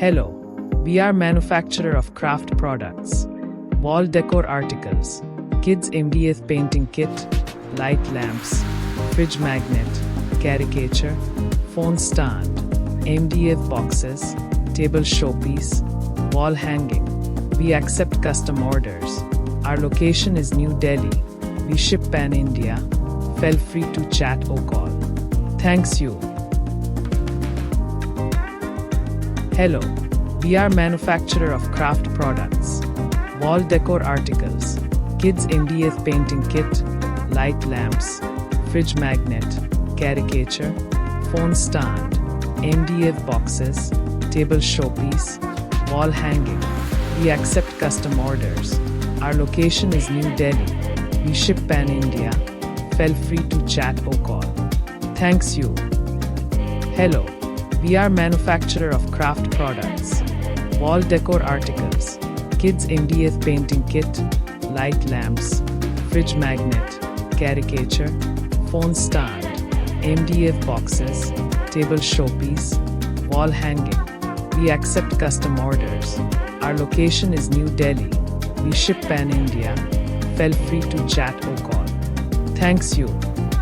Hello, we are manufacturer of craft products, wall decor articles, kids MDF painting kit, light lamps, fridge magnet, caricature, phone stand, MDF boxes, table showpiece, wall hanging. We accept custom orders. Our location is New Delhi. We ship pan India. Feel free to chat or call. Thanks you. Hello, we are manufacturer of craft products, wall decor articles, kids MDF painting kit, light lamps, fridge magnet, caricature, phone stand, MDF boxes, table showpiece, wall hanging. We accept custom orders. Our location is New Delhi. We ship pan India. Feel free to chat or call. Thanks you. Hello, we are manufacturer of craft products, wall decor articles, kids MDF painting kit, light lamps, fridge magnet, caricature, phone stand, MDF boxes, table showpiece, wall hanging. We accept custom orders. Our location is New Delhi. We ship pan India. Feel free to chat or call. Thanks you.